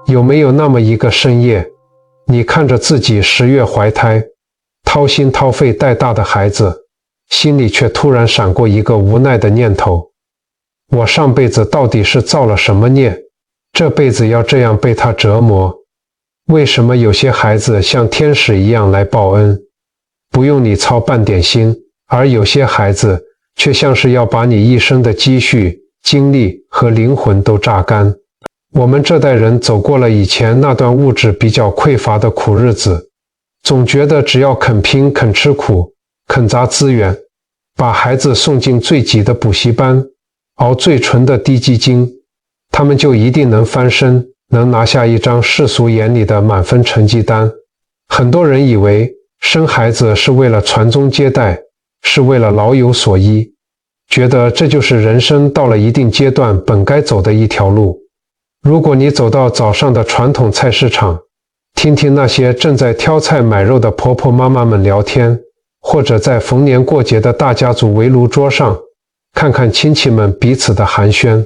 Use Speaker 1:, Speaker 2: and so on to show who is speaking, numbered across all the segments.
Speaker 1: 有没有那么一个深夜，你看着自己10月怀胎，掏心掏肺带大的孩子，心里却突然闪过一个无奈的念头：我上辈子到底是造了什么孽，这辈子要这样被他折磨？为什么有些孩子像天使一样来报恩，不用你操半点心，而有些孩子却像是要把你一生的积蓄、精力和灵魂都榨干？我们这代人走过了以前那段物质比较匮乏的苦日子，总觉得只要肯拼、肯吃苦、肯砸资源，把孩子送进最挤的补习班，熬最纯的低基金，他们就一定能翻身，能拿下一张世俗眼里的满分成绩单。很多人以为生孩子是为了传宗接代，是为了老有所依，觉得这就是人生到了一定阶段本该走的一条路。如果你走到早上的传统菜市场，听听那些正在挑菜买肉的婆婆妈妈们聊天，或者在逢年过节的大家族围炉桌上，看看亲戚们彼此的寒暄，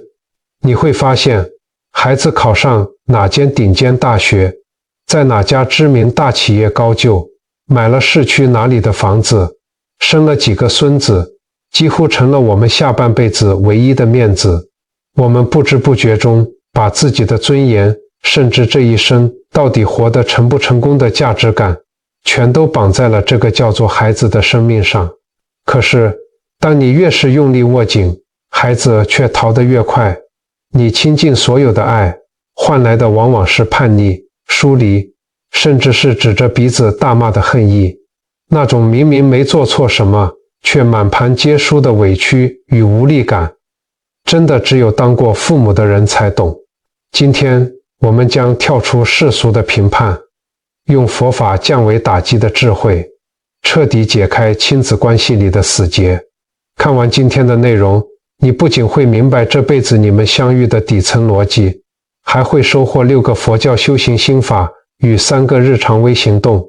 Speaker 1: 你会发现，孩子考上哪间顶尖大学，在哪家知名大企业高就，买了市区哪里的房子，生了几个孙子，几乎成了我们下半辈子唯一的面子。我们不知不觉中把自己的尊严，甚至这一生到底活得成不成功的价值感，全都绑在了这个叫做孩子的生命上。可是，当你越是用力握紧，孩子却逃得越快。你倾尽所有的爱，换来的往往是叛逆、疏离，甚至是指着鼻子大骂的恨意。那种明明没做错什么，却满盘皆输的委屈与无力感，真的只有当过父母的人才懂。今天我们将跳出世俗的评判，用佛法降维打击的智慧，彻底解开亲子关系里的死结。看完今天的内容，你不仅会明白这辈子你们相遇的底层逻辑，还会收获6个佛教修行心法与3个日常微行动。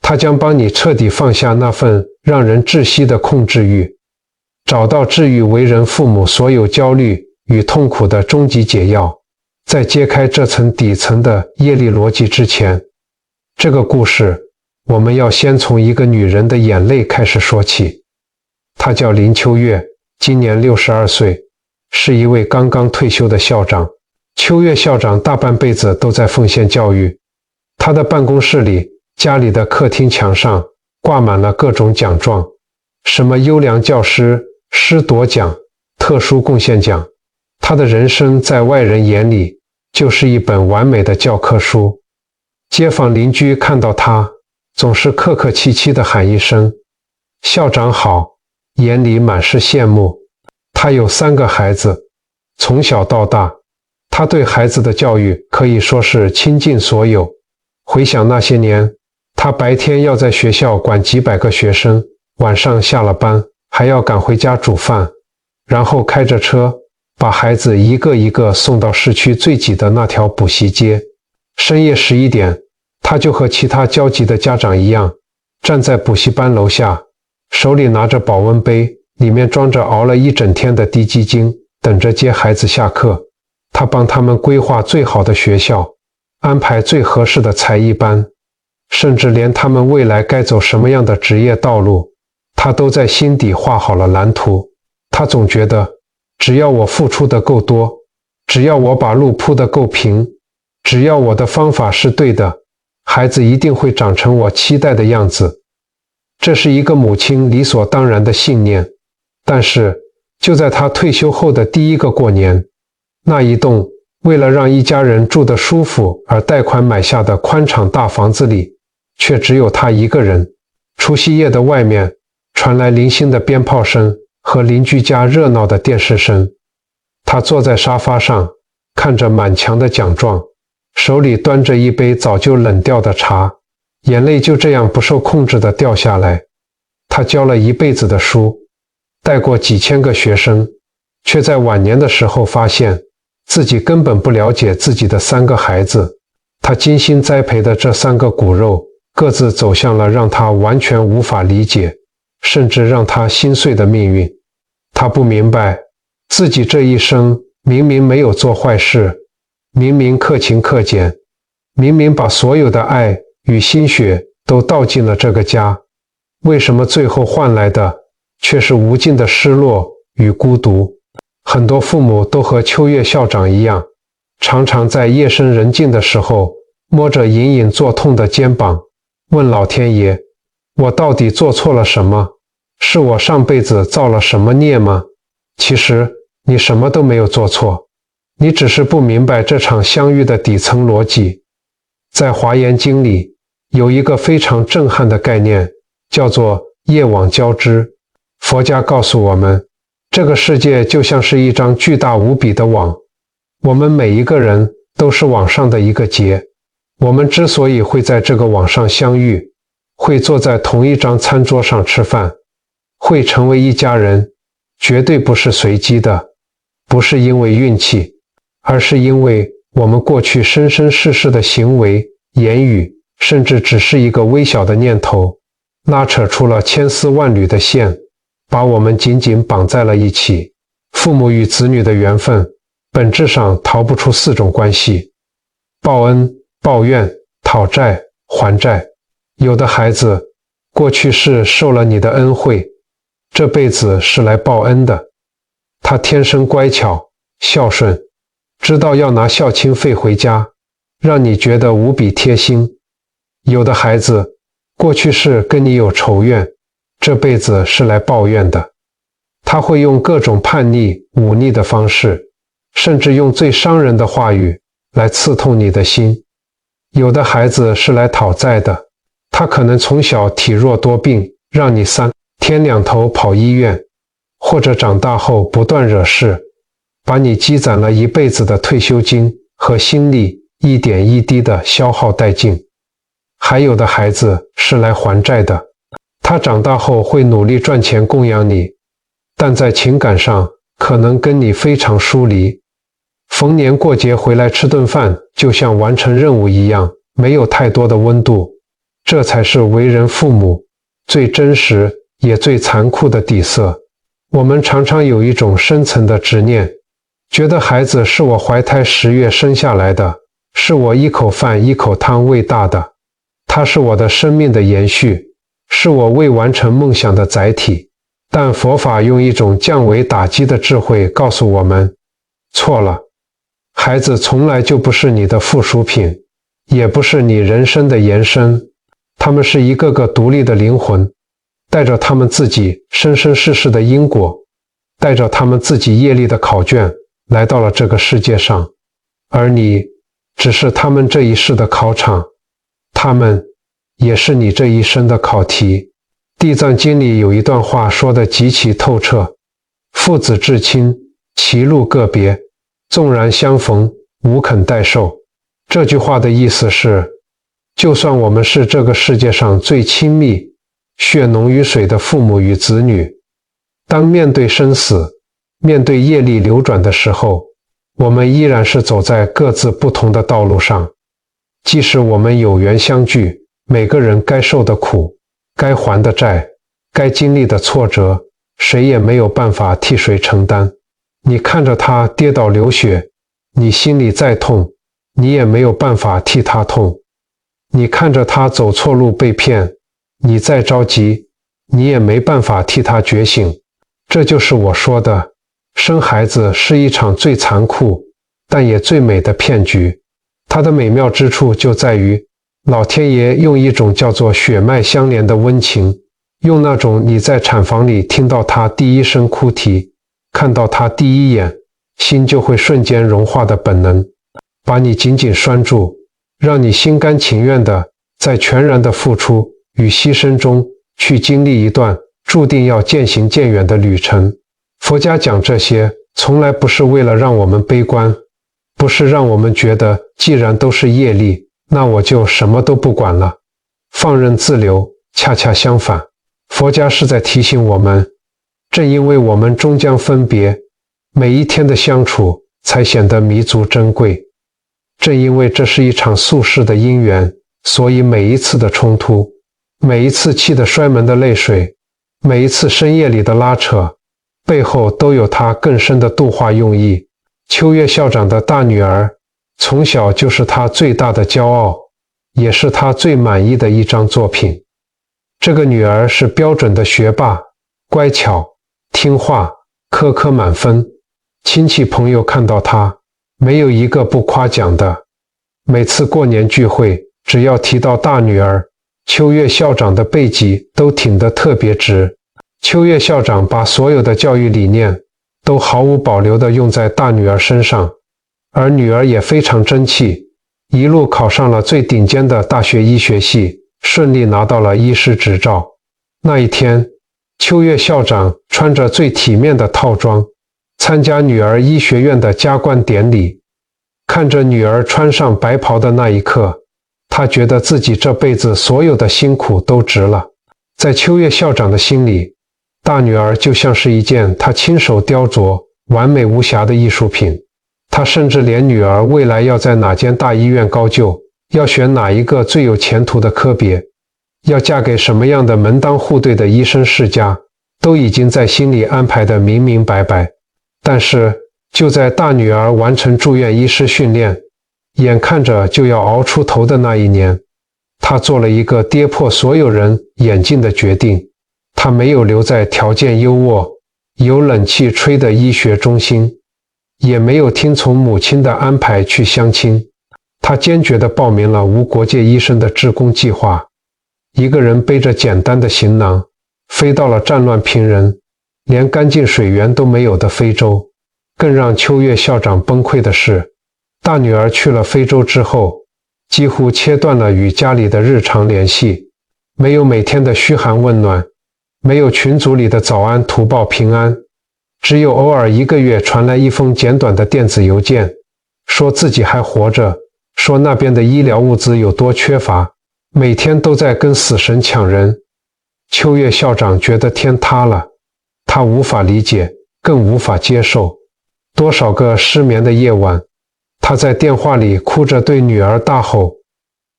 Speaker 1: 它将帮你彻底放下那份让人窒息的控制欲，找到治愈为人父母所有焦虑与痛苦的终极解药。在揭开这层底层的业力逻辑之前，这个故事我们要先从一个女人的眼泪开始说起。她叫林秋月，今年62岁，是一位刚刚退休的校长。秋月校长大半辈子都在奉献教育，他的办公室里、家里的客厅墙上挂满了各种奖状，什么优良教师、师铎奖、特殊贡献奖。他的人生在外人眼里就是一本完美的教科书。街坊邻居看到他，总是客客气气地喊一声校长好，眼里满是羡慕。他有3个孩子，从小到大，他对孩子的教育可以说是倾尽所有。回想那些年，他白天要在学校管几百个学生，晚上下了班还要赶回家煮饭，然后开着车把孩子一个一个送到市区最挤的那条补习街。深夜11点，他就和其他焦急的家长一样，站在补习班楼下，手里拿着保温杯，里面装着熬了一整天的低基金，等着接孩子下课。他帮他们规划最好的学校，安排最合适的才艺班，甚至连他们未来该走什么样的职业道路，他都在心底画好了蓝图。他总觉得，只要我付出的够多，只要我把路铺得够平，只要我的方法是对的，孩子一定会长成我期待的样子。这是一个母亲理所当然的信念。但是，就在他退休后的第1个过年，那一栋为了让一家人住得舒服而贷款买下的宽敞大房子里，却只有他一个人。除夕夜的外面传来零星的鞭炮声和邻居家热闹的电视声。他坐在沙发上，看着满墙的奖状，手里端着一杯早就冷掉的茶，眼泪就这样不受控制地掉下来。他教了一辈子的书，带过几千个学生，却在晚年的时候发现自己根本不了解自己的3个孩子。他精心栽培的这3个骨肉，各自走向了让他完全无法理解，甚至让他心碎的命运。他不明白，自己这一生明明没有做坏事，明明克勤克俭，明明把所有的爱与心血都倒进了这个家，为什么最后换来的却是无尽的失落与孤独？很多父母都和秋月校长一样，常常在夜深人静的时候，摸着隐隐作痛的肩膀，问老天爷，我到底做错了什么？是我上辈子造了什么孽吗？其实你什么都没有做错，你只是不明白这场相遇的底层逻辑。在华严经里有一个非常震撼的概念，叫做业网交织。佛家告诉我们，这个世界就像是一张巨大无比的网，我们每一个人都是网上的一个结。我们之所以会在这个网上相遇，会坐在同一张餐桌上吃饭，会成为一家人，绝对不是随机的，不是因为运气，而是因为我们过去生生世世的行为、言语，甚至只是一个微小的念头，拉扯出了千丝万缕的线，把我们紧紧绑在了一起。父母与子女的缘分，本质上逃不出4种关系：报恩、报怨、讨债、还债。有的孩子过去世受了你的恩惠，这辈子是来报恩的。他天生乖巧、孝顺，知道要拿孝亲费回家，让你觉得无比贴心。有的孩子过去世跟你有仇怨，这辈子是来抱怨的。他会用各种叛逆、忤逆的方式，甚至用最伤人的话语来刺痛你的心。有的孩子是来讨债的，他可能从小体弱多病，让你3天2头跑医院，或者长大后不断惹事，把你积攒了一辈子的退休金和心力一点一滴地消耗殆尽。还有的孩子是来还债的，他长大后会努力赚钱供养你，但在情感上可能跟你非常疏离。逢年过节回来吃顿饭，就像完成任务一样，没有太多的温度。这才是为人父母最真实也最残酷的底色。我们常常有一种深层的执念，觉得孩子是我怀胎10月生下来的，是我一口饭一口汤喂大的，他是我的生命的延续，是我未完成梦想的载体。但佛法用一种降维打击的智慧告诉我们，错了，孩子从来就不是你的附属品，也不是你人生的延伸，他们是一个个独立的灵魂，带着他们自己生生世世的因果，带着他们自己业力的考卷来到了这个世界上，而你只是他们这一世的考场，他们也是你这一生的考题。地藏经里有一段话说得极其透彻，父子至亲，其路个别，纵然相逢，无肯代受。这句话的意思是，就算我们是这个世界上最亲密、血浓于水的父母与子女，当面对生死，面对业力流转的时候，我们依然是走在各自不同的道路上。即使我们有缘相聚，每个人该受的苦，该还的债，该经历的挫折，谁也没有办法替谁承担。你看着他跌倒流血，你心里再痛，你也没有办法替他痛。你看着他走错路被骗，你再着急，你也没办法替他觉醒。这就是我说的，生孩子是一场最残酷，但也最美的骗局。它的美妙之处就在于，老天爷用一种叫做血脉相连的温情，用那种你在产房里听到他第一声哭啼，看到他第一眼，心就会瞬间融化的本能，把你紧紧拴住，让你心甘情愿地在全然的付出与牺牲中去经历一段注定要渐行渐远的旅程。佛家讲这些，从来不是为了让我们悲观，不是让我们觉得既然都是业力，那我就什么都不管了，放任自流。恰恰相反，佛家是在提醒我们，正因为我们终将分别，每一天的相处才显得弥足珍贵。正因为这是一场宿世的因缘，所以每一次的冲突，每一次气得摔门的泪水，每一次深夜里的拉扯，背后都有它更深的度化用意。秋月校长的大女儿从小就是他最大的骄傲，也是他最满意的一张作品。这个女儿是标准的学霸，乖巧、听话、科科满分，亲戚朋友看到她，没有一个不夸奖的。每次过年聚会，只要提到大女儿，秋月校长的背脊都挺得特别直。秋月校长把所有的教育理念都毫无保留地用在大女儿身上，而女儿也非常争气，一路考上了最顶尖的大学医学系，顺利拿到了医师执照。那一天，秋月校长穿着最体面的套装，参加女儿医学院的加冠典礼。看着女儿穿上白袍的那一刻，他觉得自己这辈子所有的辛苦都值了。在秋月校长的心里，大女儿就像是一件他亲手雕琢、完美无瑕的艺术品。他甚至连女儿未来要在哪间大医院高就，要选哪一个最有前途的科别，要嫁给什么样的门当户对的医生世家，都已经在心里安排得明明白白。但是就在大女儿完成住院医师训练，眼看着就要熬出头的那一年，他做了一个跌破所有人眼镜的决定。他没有留在条件优渥、有冷气吹的医学中心，也没有听从母亲的安排去相亲。他坚决地报名了无国界医生的志工计划，一个人背着简单的行囊，飞到了战乱频仍、连干净水源都没有的非洲。更让秋月校长崩溃的是，大女儿去了非洲之后，几乎切断了与家里的日常联系，没有每天的嘘寒问暖，没有群组里的早安图报平安，只有偶尔1个月传来一封简短的电子邮件，说自己还活着，说那边的医疗物资有多缺乏，每天都在跟死神抢人。秋月校长觉得天塌了，他无法理解，更无法接受。多少个失眠的夜晚，他在电话里哭着对女儿大吼：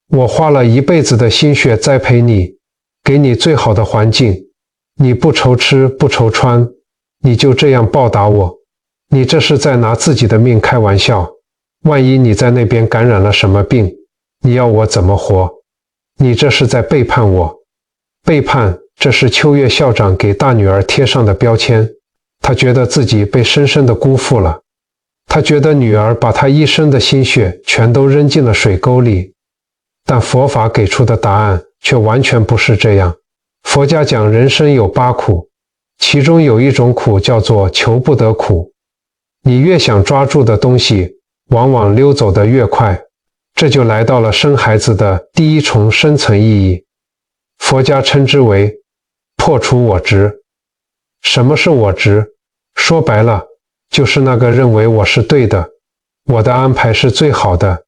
Speaker 1: 我花了一辈子的心血栽培你，给你最好的环境，你不愁吃不愁穿，你就这样报答我？你这是在拿自己的命开玩笑，万一你在那边感染了什么病，你要我怎么活？你这是在背叛我。背叛，这是秋月校长给大女儿贴上的标签。他觉得自己被深深地辜负了，他觉得女儿把他一生的心血全都扔进了水沟里。但佛法给出的答案却完全不是这样。佛家讲人生有8苦，其中有一种苦叫做求不得苦。你越想抓住的东西，往往溜走得越快。这就来到了生孩子的第一重深层意义，佛家称之为破除我执。什么是我执？说白了，就是那个认为我是对的，我的安排是最好的，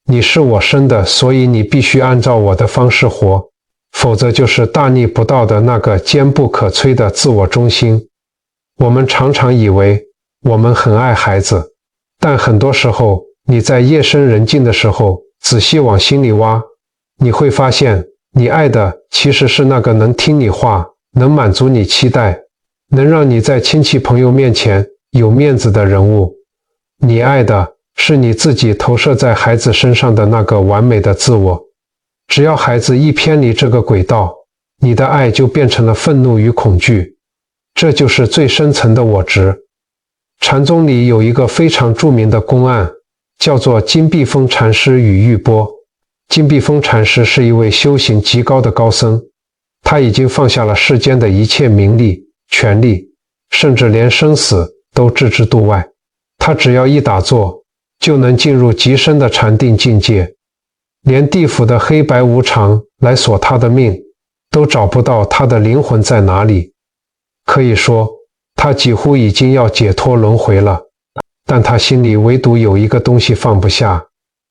Speaker 1: 你是我生的，所以你必须按照我的方式活，否则就是大逆不道的那个坚不可摧的自我中心。我们常常以为我们很爱孩子，但很多时候你在夜深人静的时候仔细往心里挖，你会发现你爱的其实是那个能听你话，能满足你期待，能让你在亲戚朋友面前有面子的人物。你爱的是你自己投射在孩子身上的那个完美的自我。只要孩子一偏离这个轨道，你的爱就变成了愤怒与恐惧，这就是最深层的我执。禅宗里有一个非常著名的公案，叫做金碧峰禅师与玉波。金碧峰禅师是一位修行极高的高僧，他已经放下了世间的一切名利、权力，甚至连生死都置之度外。他只要一打坐，就能进入极深的禅定境界，连地府的黑白无常来索他的命，都找不到他的灵魂在哪里。可以说，他几乎已经要解脱轮回了，但他心里唯独有一个东西放不下，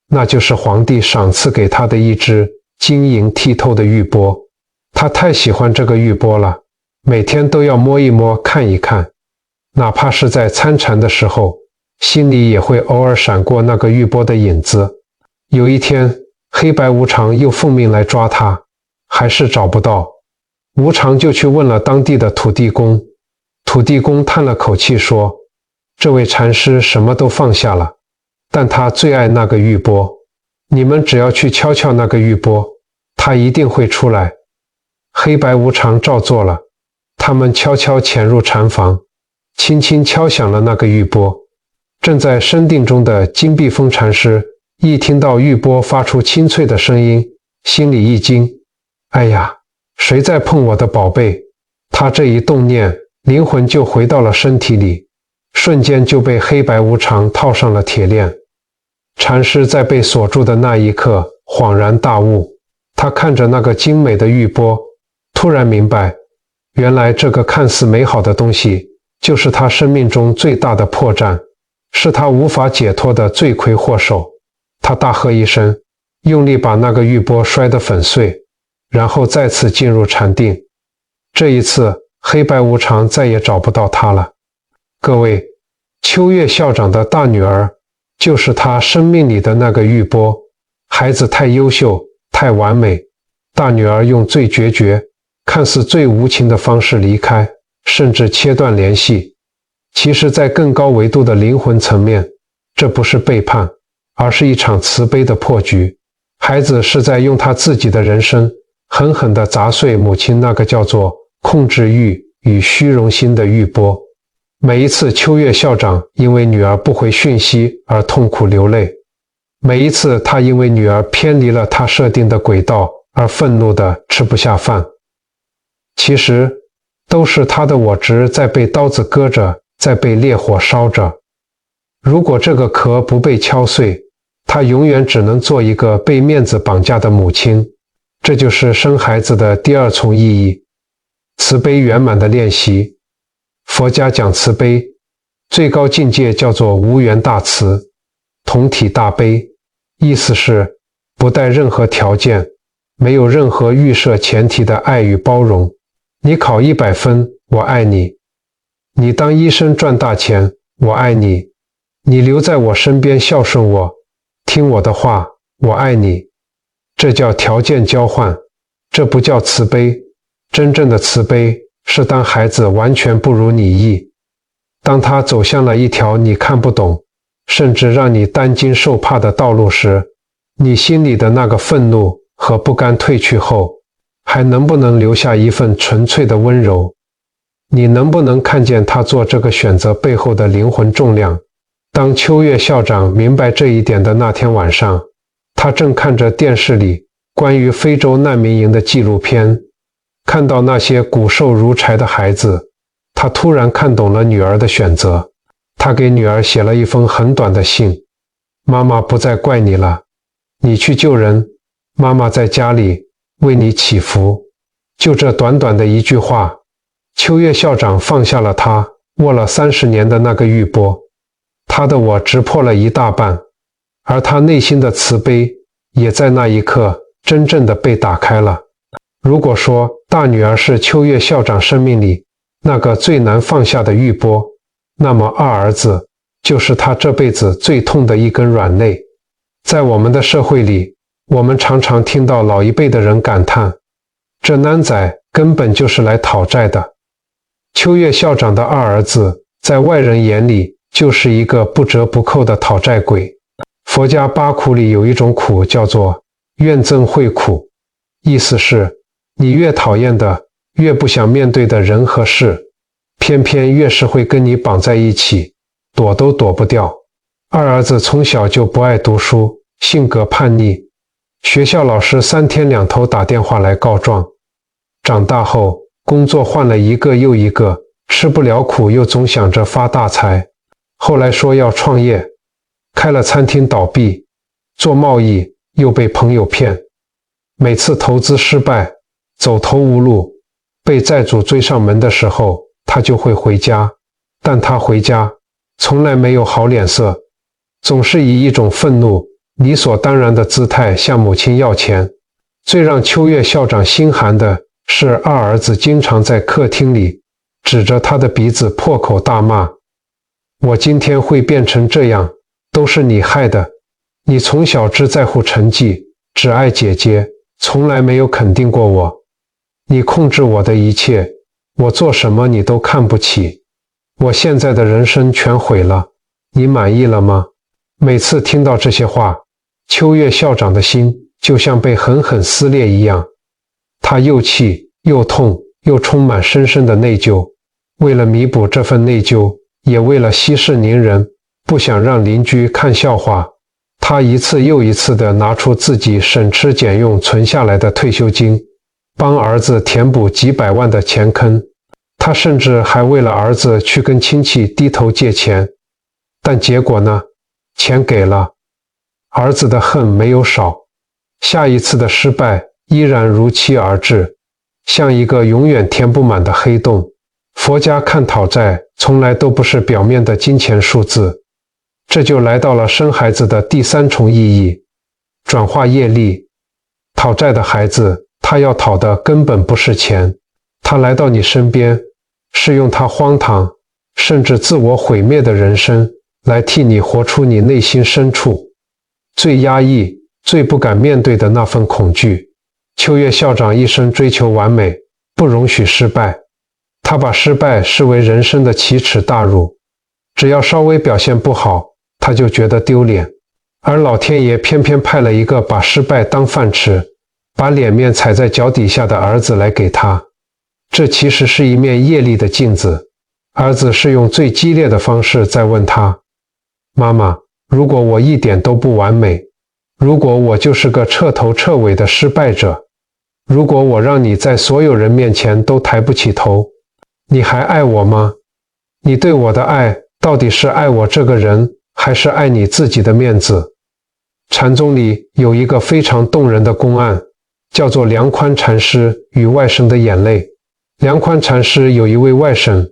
Speaker 1: 那就是皇帝赏赐给他的一只晶莹剔透的玉钵。他太喜欢这个玉钵了，每天都要摸一摸看一看，哪怕是在参禅的时候，心里也会偶尔闪过那个玉钵的影子。有一天，黑白无常又奉命来抓他，还是找不到。无常就去问了当地的土地公，土地公叹了口气说，这位禅师什么都放下了，但他最爱那个玉钵。你们只要去敲敲那个玉钵，他一定会出来。黑白无常照做了，他们悄悄潜入禅房，轻轻敲响了那个玉钵。正在深定中的金碧峰禅师一听到玉钵发出清脆的声音，心里一惊，哎呀，谁在碰我的宝贝？他这一动念，灵魂就回到了身体里，瞬间就被黑白无常套上了铁链。禅师在被锁住的那一刻恍然大悟，他看着那个精美的玉钵，突然明白，原来这个看似美好的东西就是他生命中最大的破绽，是他无法解脱的罪魁祸首。他大喝一声，用力把那个玉钵摔得粉碎，然后再次进入禅定。这一次黑白无常再也找不到他了。各位，秋月校长的大女儿就是他生命里的那个玉钵。孩子太优秀，太完美，大女儿用最决绝，看似最无情的方式离开，甚至切断联系。其实在更高维度的灵魂层面，这不是背叛，而是一场慈悲的破局。孩子是在用他自己的人生狠狠地砸碎母亲那个叫做控制欲与虚荣心的玉钵。每一次秋月校长因为女儿不回讯息而痛苦流泪，每一次他因为女儿偏离了他设定的轨道而愤怒地吃不下饭，其实都是他的我执在被刀子割着，在被烈火烧着。如果这个壳不被敲碎，他永远只能做一个被面子绑架的母亲。这就是生孩子的第二重意义，慈悲圆满的练习。佛家讲慈悲，最高境界叫做无缘大慈，同体大悲，意思是不带任何条件，没有任何预设前提的爱与包容。你考100分，我爱你；你当医生赚大钱，我爱你；你留在我身边孝顺我，听我的话，我爱你。这叫条件交换，这不叫慈悲。真正的慈悲是当孩子完全不如你意，当他走向了一条你看不懂，甚至让你担惊受怕的道路时，你心里的那个愤怒和不甘退去后，还能不能留下一份纯粹的温柔？你能不能看见他做这个选择背后的灵魂重量？当秋月校长明白这一点的那天晚上，他正看着电视里关于非洲难民营的纪录片，看到那些骨瘦如柴的孩子，他突然看懂了女儿的选择。他给女儿写了一封很短的信，妈妈不再怪你了，你去救人，妈妈在家里为你祈福。就这短短的一句话，秋月校长放下了他握了30年的那个玉钵，他的我直破了一大半，而他内心的慈悲也在那一刻真正的被打开了。如果说大女儿是秋月校长生命里那个最难放下的玉钵，那么二儿子就是他这辈子最痛的一根软肋。在我们的社会里，我们常常听到老一辈的人感叹，这囡仔根本就是来讨债的。秋月校长的二儿子在外人眼里就是一个不折不扣的讨债鬼。佛家8苦里有一种苦叫做怨憎会苦，意思是你越讨厌的，越不想面对的人和事，偏偏越是会跟你绑在一起，躲都躲不掉。二儿子从小就不爱读书，性格叛逆，学校老师3天2头打电话来告状。长大后，工作换了一个又一个，吃不了苦又总想着发大财。后来说要创业，开了餐厅倒闭，做贸易又被朋友骗，每次投资失败，走投无路，被债主追上门的时候，他就会回家，但他回家从来没有好脸色，总是以一种愤怒、理所当然的姿态向母亲要钱。最让秋月校长心寒的是，二儿子经常在客厅里指着他的鼻子破口大骂，我今天会变成这样，都是你害的，你从小只在乎成绩，只爱姐姐，从来没有肯定过我，你控制我的一切，我做什么你都看不起，我现在的人生全毁了，你满意了吗？每次听到这些话，秋月校长的心就像被狠狠撕裂一样，他又气又痛，又充满深深的内疚。为了弥补这份内疚，也为了息事宁人，不想让邻居看笑话，他一次又一次地拿出自己省吃俭用存下来的退休金，帮儿子填补几百万的钱坑。他甚至还为了儿子去跟亲戚低头借钱，但结果呢？钱给了，儿子的恨没有少，下一次的失败依然如期而至，像一个永远填不满的黑洞。佛家看讨债从来都不是表面的金钱数字，这就来到了生孩子的第三重意义，转化业力。讨债的孩子，他要讨的根本不是钱，他来到你身边，是用他荒唐甚至自我毁灭的人生来替你活出你内心深处最压抑、最不敢面对的那份恐惧。秋月校长一生追求完美，不容许失败，他把失败视为人生的奇耻大辱，只要稍微表现不好，他就觉得丢脸。而老天爷偏偏派了一个把失败当饭吃，把脸面踩在脚底下的儿子来给他。这其实是一面业力的镜子，儿子是用最激烈的方式在问他：妈妈，如果我一点都不完美，如果我就是个彻头彻尾的失败者，如果我让你在所有人面前都抬不起头，你还爱我吗？你对我的爱到底是爱我这个人，还是爱你自己的面子？禅宗里有一个非常动人的公案，叫做梁宽禅师与外甥的眼泪。梁宽禅师有一位外甥，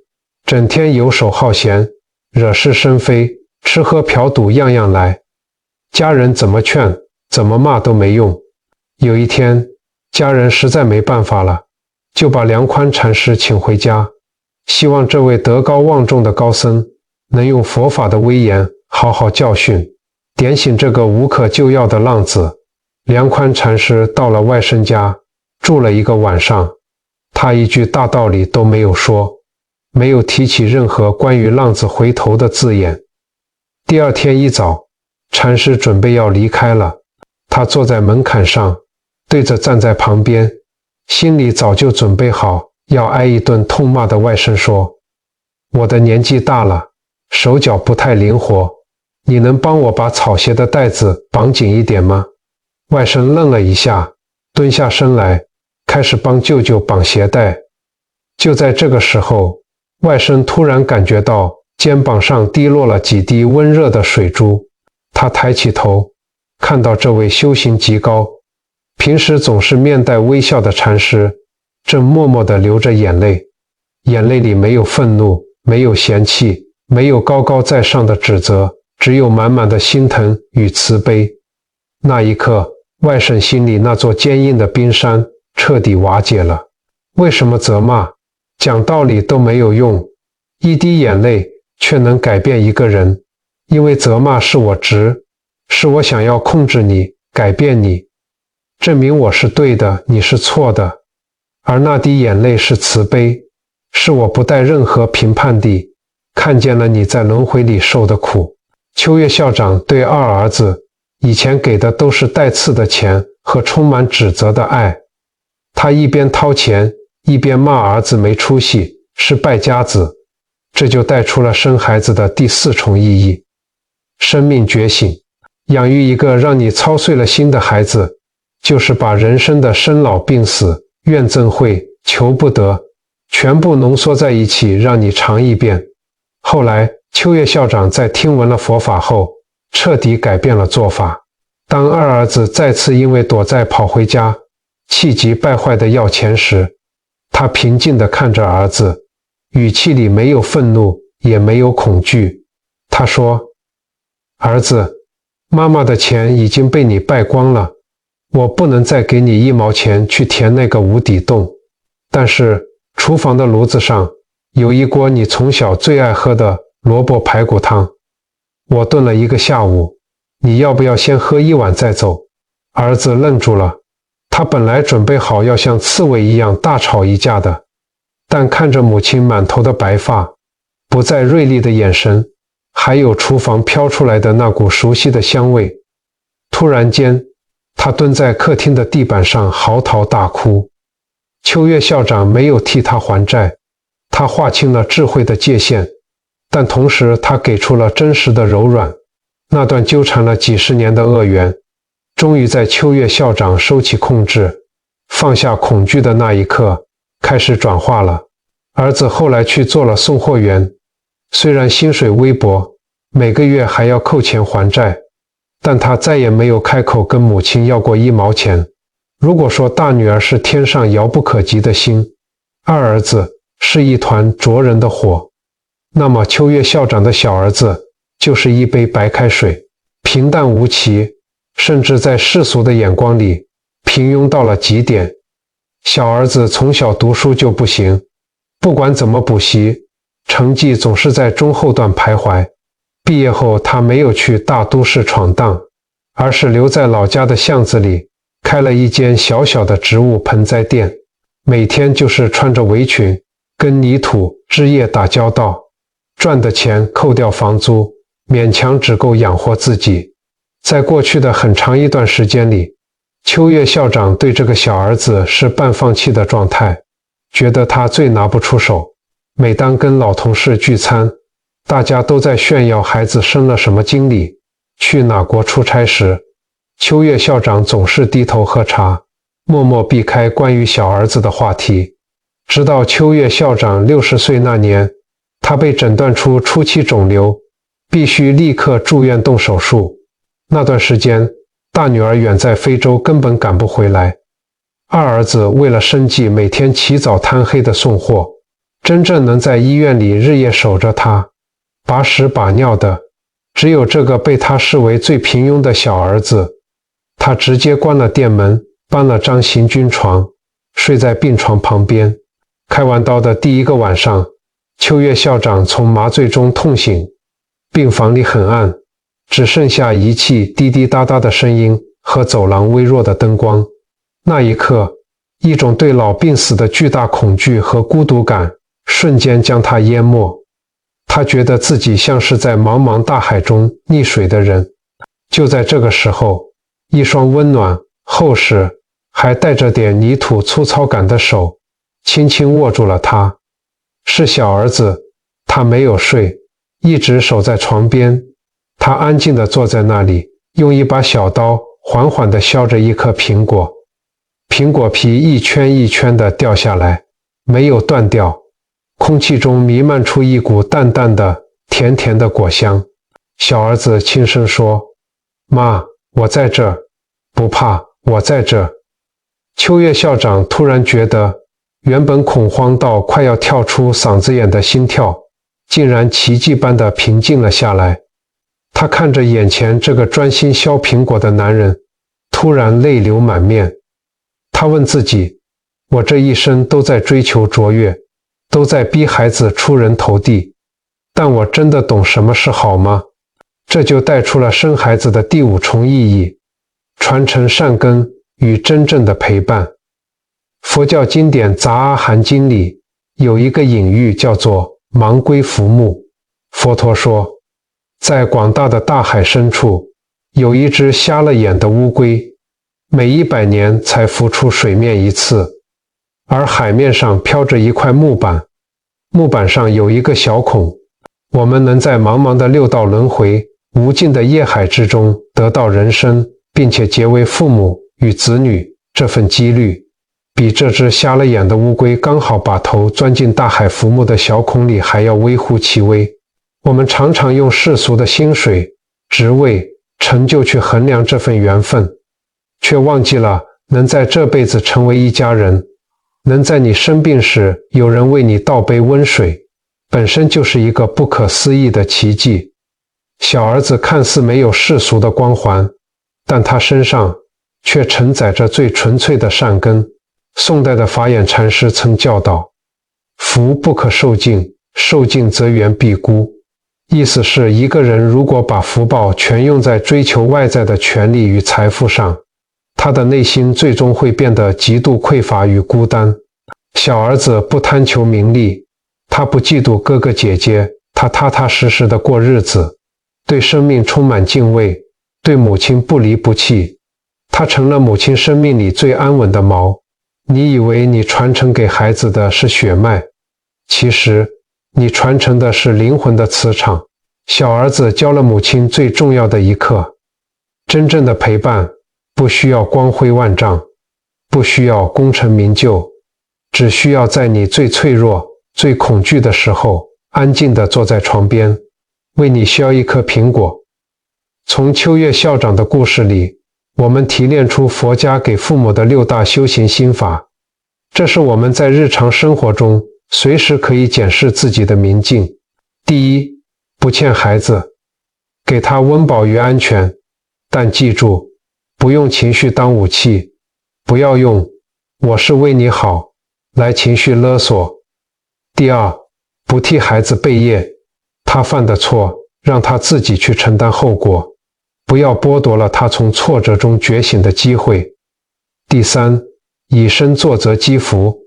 Speaker 1: 整天游手好闲，惹是生非，吃喝嫖赌样样来，家人怎么劝怎么骂都没用。有一天，家人实在没办法了，就把梁宽禅师请回家，希望这位德高望重的高僧能用佛法的威严好好教训，点醒这个无可救药的浪子。梁宽禅师到了外甥家，住了一个晚上，他一句大道理都没有说，没有提起任何关于浪子回头的字眼。第二天一早，禅师准备要离开了，他坐在门槛上，对着站在旁边，心里早就准备好要挨一顿痛骂的外甥说：我的年纪大了，手脚不太灵活，你能帮我把草鞋的带子绑紧一点吗？外甥愣了一下，蹲下身来，开始帮舅舅绑鞋带。就在这个时候，外甥突然感觉到肩膀上滴落了几滴温热的水珠，他抬起头，看到这位修行极高，平时总是面带微笑的禅师，正默默地流着眼泪，眼泪里没有愤怒，没有嫌弃，没有高高在上的指责，只有满满的心疼与慈悲。那一刻，外甥心里那座坚硬的冰山彻底瓦解了。为什么责骂、讲道理都没有用，一滴眼泪却能改变一个人？因为责骂是我执，是我想要控制你，改变你，证明我是对的，你是错的。而那滴眼泪是慈悲，是我不带任何评判地看见了你在轮回里受的苦。秋月校长对二儿子以前给的都是带刺的钱和充满指责的爱，他一边掏钱，一边骂儿子没出息，是败家子。这就带出了生孩子的第四重意义，生命觉醒。养育一个让你操碎了心的孩子，就是把人生的生老病死、怨憎会、求不得全部浓缩在一起，让你尝一遍。后来秋月校长在听闻了佛法后，彻底改变了做法。当二儿子再次因为躲债跑回家，气急败坏地要钱时，他平静地看着儿子，语气里没有愤怒，也没有恐惧。他说：儿子，妈妈的钱已经被你败光了，我不能再给你1毛钱去填那个无底洞，但是厨房的炉子上有一锅你从小最爱喝的萝卜排骨汤，我炖了1个下午，你要不要先喝1碗再走？儿子愣住了，他本来准备好要像刺猬一样大吵一架的，但看着母亲满头的白发，不再锐利的眼神，还有厨房飘出来的那股熟悉的香味。突然间，他蹲在客厅的地板上嚎啕大哭。秋月校长没有替他还债，他划清了智慧的界限，但同时他给出了真实的柔软。那段纠缠了几十年的恶缘，终于在秋月校长收起控制，放下恐惧的那一刻，开始转化了。儿子后来去做了送货员，虽然薪水微薄，每个月还要扣钱还债，但他再也没有开口跟母亲要过1毛钱。如果说大女儿是天上遥不可及的星，二儿子是一团灼人的火，那么秋月校长的小儿子就是一杯白开水，平淡无奇，甚至在世俗的眼光里平庸到了极点。小儿子从小读书就不行，不管怎么补习，成绩总是在中后段徘徊。毕业后他没有去大都市闯荡，而是留在老家的巷子里开了一间小小的植物盆栽店，每天就是穿着围裙跟泥土枝叶打交道，赚的钱扣掉房租，勉强只够养活自己。在过去的很长一段时间里，秋月校长对这个小儿子是半放弃的状态，觉得他最拿不出手。每当跟老同事聚餐，大家都在炫耀孩子升了什么经理，去哪国出差时，秋月校长总是低头喝茶，默默避开关于小儿子的话题。直到秋月校长60岁那年，他被诊断出初期肿瘤，必须立刻住院动手术。那段时间，大女儿远在非洲，根本赶不回来。二儿子为了生计，每天起早贪黑的送货，真正能在医院里日夜守着他，把屎把尿的，只有这个被他视为最平庸的小儿子。他直接关了店门，搬了张行军床，睡在病床旁边。开完刀的第1个晚上，秋月校长从麻醉中痛醒，病房里很暗，只剩下仪器滴滴答答的声音和走廊微弱的灯光。那一刻，一种对老病死的巨大恐惧和孤独感瞬间将他淹没。他觉得自己像是在茫茫大海中溺水的人。就在这个时候，一双温暖、厚实，还带着点泥土粗糙感的手轻轻握住了他。是小儿子，他没有睡，一直守在床边。他安静地坐在那里，用一把小刀缓缓地削着一颗苹果。苹果皮一圈一圈地掉下来，没有断掉，空气中弥漫出一股淡淡的、甜甜的果香。小儿子轻声说：“妈，我在这，不怕，我在这。”秋月校长突然觉得，原本恐慌到快要跳出嗓子眼的心跳，竟然奇迹般的平静了下来。他看着眼前这个专心削苹果的男人，突然泪流满面。他问自己：我这一生都在追求卓越，都在逼孩子出人头地，但我真的懂什么是好吗？这就带出了生孩子的第5重意义：传承善根与真正的陪伴。佛教经典《杂阿含经》里有一个隐喻叫做盲龟浮木。佛陀说，在广大的大海深处，有一只瞎了眼的乌龟，每100年才浮出水面一次，而海面上飘着一块木板，木板上有一个小孔。我们能在茫茫的六道轮回、无尽的业海之中得到人生，并且结为父母与子女，这份几率比这只瞎了眼的乌龟刚好把头钻进大海浮木的小孔里还要微乎其微。我们常常用世俗的薪水、职位、成就去衡量这份缘分，却忘记了能在这辈子成为一家人，能在你生病时有人为你倒杯温水，本身就是一个不可思议的奇迹。小儿子看似没有世俗的光环，但他身上却承载着最纯粹的善根。宋代的法眼禅师曾教导：福不可受尽，受尽则缘必孤。意思是，一个人如果把福报全用在追求外在的权利与财富上，他的内心最终会变得极度匮乏与孤单。小儿子不贪求名利，他不嫉妒哥哥姐姐，他踏踏实实的过日子，对生命充满敬畏，对母亲不离不弃。他成了母亲生命里最安稳的锚。你以为你传承给孩子的是血脉，其实你传承的是灵魂的磁场。小儿子教了母亲最重要的一课：真正的陪伴不需要光辉万丈，不需要功成名就，只需要在你最脆弱、最恐惧的时候，安静地坐在床边，为你削一颗苹果。从秋月校长的故事里，我们提炼出佛家给父母的6大修行心法，这是我们在日常生活中随时可以检视自己的明镜。第一，不欠孩子，给他温饱与安全，但记住，不用情绪当武器，不要用“我是为你好”来情绪勒索。第二，不替孩子背业，他犯的错，让他自己去承担后果，不要剥夺了他从挫折中觉醒的机会。第三，以身作则积福，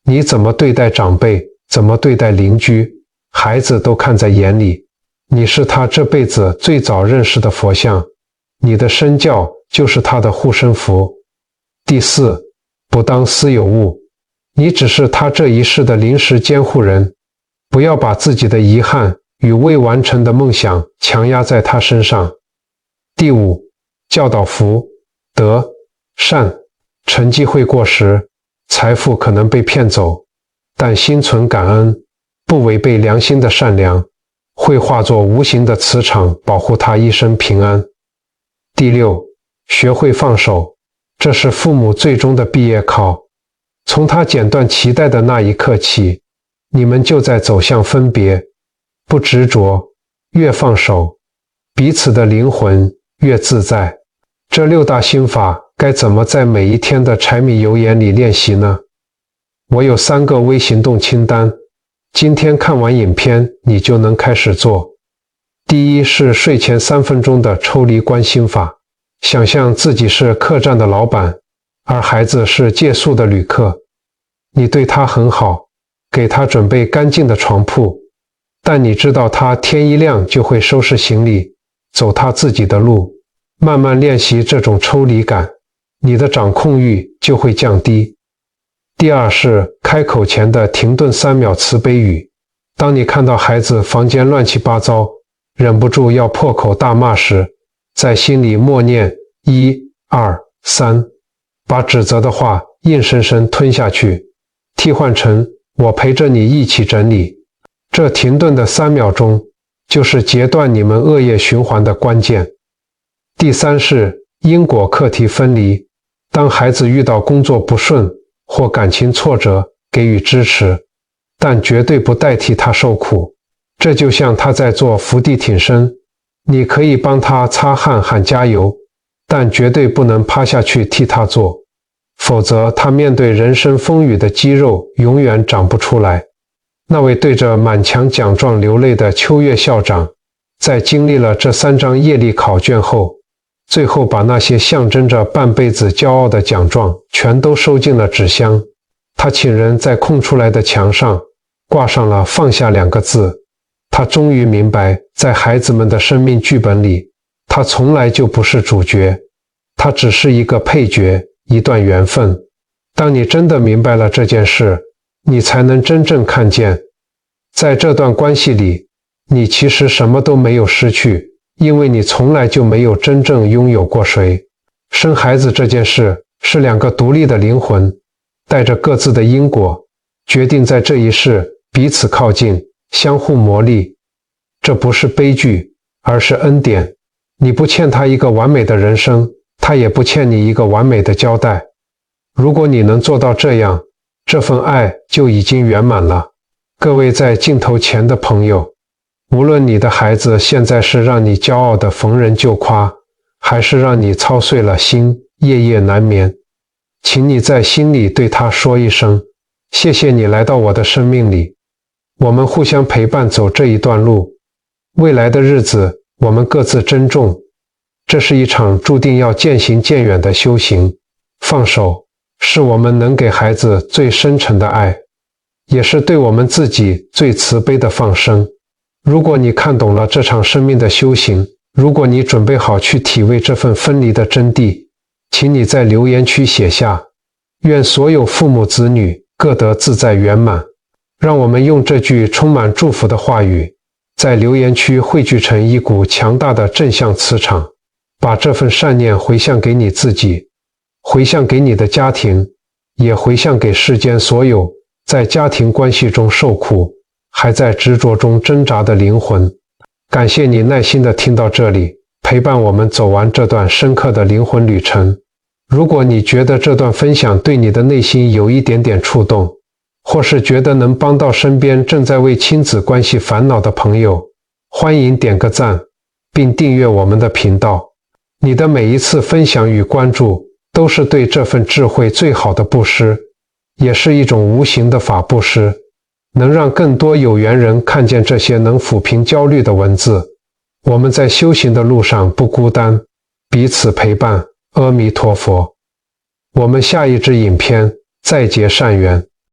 Speaker 1: 你怎么对待长辈，怎么对待邻居，孩子都看在眼里。你是他这辈子最早认识的佛像，你的身教就是他的护身符。第四，不当私有物，你只是他这一世的临时监护人，不要把自己的遗憾与未完成的梦想强压在他身上。第五，教导福、德、善，成绩会过时，财富可能被骗走，但心存感恩，不违背良心的善良，会化作无形的磁场，保护他一生平安。第六，学会放手，这是父母最终的毕业考。从他剪断脐带的那一刻起，你们就在走向分别。不执着，越放手，彼此的灵魂越自在。这6大心法该怎么在每一天的柴米油盐里练习呢？我有3个微行动清单，今天看完影片你就能开始做。第一是睡前3分钟的抽离观心法，想象自己是客栈的老板，而孩子是借宿的旅客。你对他很好，给他准备干净的床铺，但你知道他天一亮就会收拾行李，走他自己的路。慢慢练习这种抽离感，你的掌控欲就会降低。第二是开口前的停顿3秒慈悲语。当你看到孩子房间乱七八糟，忍不住要破口大骂时，在心里默念1、2、3，把指责的话硬生生吞下去，替换成我陪着你一起整理。这停顿的3秒钟，就是截断你们恶业循环的关键。第三是因果课题分离。当孩子遇到工作不顺或感情挫折，给予支持，但绝对不代替他受苦。这就像他在做伏地挺身，你可以帮他擦汗喊加油，但绝对不能趴下去替他做，否则他面对人生风雨的肌肉永远长不出来。那位对着满墙奖状流泪的秋月校长，在经历了这3张业力考卷后，最后把那些象征着半辈子骄傲的奖状全都收进了纸箱。他请人在空出来的墙上挂上了放下2个字。他终于明白，在孩子们的生命剧本里，他从来就不是主角，他只是一个配角，一段缘分。当你真的明白了这件事，你才能真正看见，在这段关系里，你其实什么都没有失去，因为你从来就没有真正拥有过谁。生孩子这件事是2个独立的灵魂，带着各自的因果，决定在这一世彼此靠近，相互磨砺。这不是悲剧，而是恩典。你不欠他一个完美的人生，他也不欠你一个完美的交代。如果你能做到这样，这份爱就已经圆满了。各位在镜头前的朋友，无论你的孩子现在是让你骄傲的逢人就夸，还是让你操碎了心，夜夜难眠，请你在心里对他说一声，谢谢你来到我的生命里，我们互相陪伴走这一段路，未来的日子我们各自珍重。这是一场注定要渐行渐远的修行。放手是我们能给孩子最深沉的爱，也是对我们自己最慈悲的放生。如果你看懂了这场生命的修行，如果你准备好去体味这份分离的真谛，请你在留言区写下，愿所有父母子女各得自在圆满。让我们用这句充满祝福的话语，在留言区汇聚成一股强大的正向磁场，把这份善念回向给你自己，回向给你的家庭，也回向给世间所有在家庭关系中受苦，还在执着中挣扎的灵魂。感谢你耐心地听到这里，陪伴我们走完这段深刻的灵魂旅程。如果你觉得这段分享对你的内心有一点点触动，或是觉得能帮到身边正在为亲子关系烦恼的朋友，欢迎点个赞，并订阅我们的频道。你的每一次分享与关注，都是对这份智慧最好的布施，也是一种无形的法布施，能让更多有缘人看见这些能抚平焦虑的文字。我们在修行的路上不孤单，彼此陪伴。阿弥陀佛。我们下一支影片再结善缘。